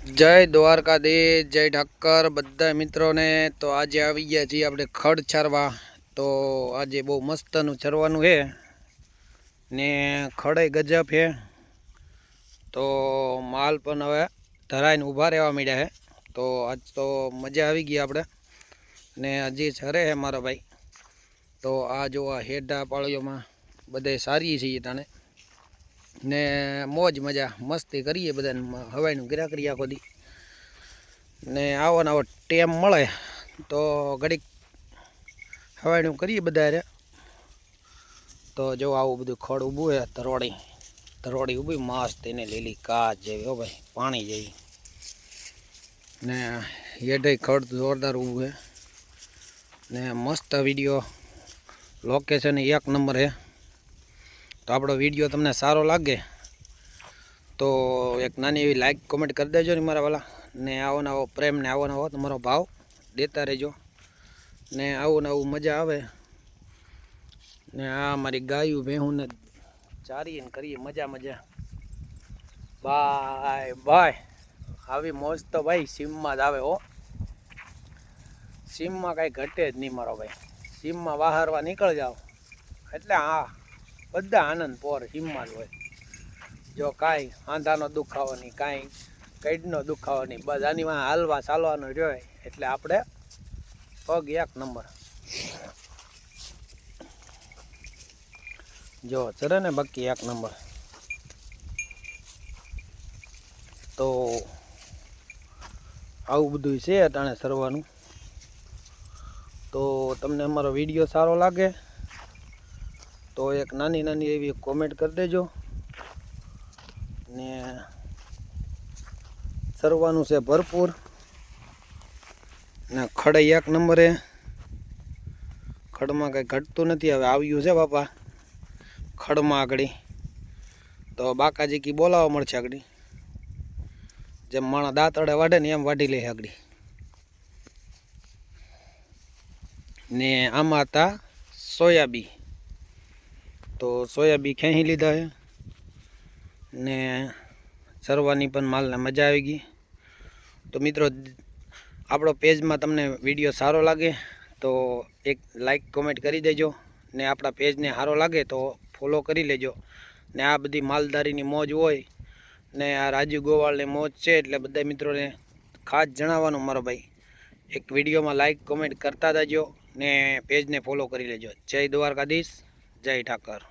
જય દ્વારકાધીશ, જય ઠાકર બધા મિત્રોને। તો આજે આવી ગયા છીએ આપણે ખડ છારવા। તો આજે બહુ મસ્તનું છરવાનું છે ને ખડે ગજબ છે। તો માલ પણ હવે ધરાઈને ઊભા રહેવા માંડ્યા છે। તો આજ તો મજા આવી ગઈ આપણે ને હજી છરે છે મારો ભાઈ। તો આ જો આ હેડા પાળીઓમાં બધે સારી છીએ તાણે ને મોજ મજા મસ્તી કરીએ બધાને હવાઈનું ગિરા કરીએ આખો દી ને આવો ને આવો ટેમ મળે તો ઘડીક હવાઈનું કરીએ બધા રે। તો જો આવું બધું ખડ ઊભું છે તરોડી ઊભી મસ્ત એને લીલી કાચ જેવી હો ભાઈ પાણી જેવી ને હેઠે ખડ જોરદાર ઊભું છે ને મસ્ત વિડીયો લોકેશન એક નંબર છે। તો આપણો વિડીયો તમને સારો લાગે તો એક નાની એવી લાઈક કોમેન્ટ કરી દેજો ને મારા વાલા ને આવો ને આવો પ્રેમ ને આવો ને આવો તમારો ભાવ દેતા રહેજો ને આવું ને આવું મજા આવે ને આ મારી ગાયું ભેહું ને ચારીને કરીએ મજા ભાઈ આવી મોજ તો ભાઈ સીમમાં જ આવે હો। સીમમાં કાંઈ ઘટે જ નહીં મારો ભાઈ। સીમમાં વાહરવા નીકળ જાઓ એટલે હા બધા આનંદ પોર સીમમાં જ હોય। જો કાંઈ આંધાનો દુખાવો નહીં, કાંઈ કઈડનો દુખાવો નહીં, બસ આની માં હાલવા ચાલવાનો રહ્યો એટલે આપણે પગ એક નંબર। જો ચરે ને બાકી એક નંબર। તો આવું બધું છે અટાણે સરવાનું। તો તમને અમારો વિડીયો સારો લાગે તો એક નાની નાની એવી કોમેન્ટ કરી દેજો ને સરવાનું છે ભરપૂર ને ખડે એક નંબરે। ખડમાં કંઈ ઘટતું નથી। હવે આવ્યું છે બાપા ખડમાં આગળ તો બાકાજી કી બોલાવવા મળશે આગળ જેમ માણા દાંતડે વાઢે ને એમ વાઢી લે આગળ ને આમાં હતા સોયાબી તો સોયાબી ખેંચી લીધા છે ને સરવાની પણ માલને મજા આવી ગઈ। તો મિત્રો આપણો પેજમાં તમને વિડીયો સારો લાગે તો એક લાઈક કોમેન્ટ કરી દેજો ને આપણા પેજને સારો લાગે તો ફોલો કરી લેજો ને આ બધી માલદારીની મોજ હોય ને આ રાજુ ગોવાળની મોજ છે એટલે બધા મિત્રોને ખાસ જણાવવાનું મારો ભાઈ એક વિડીયોમાં લાઈક કોમેન્ટ કરતા જજો ને પેજને ફોલો કરી લેજો। જય દ્વારકાધીશ, જય ઠાકર।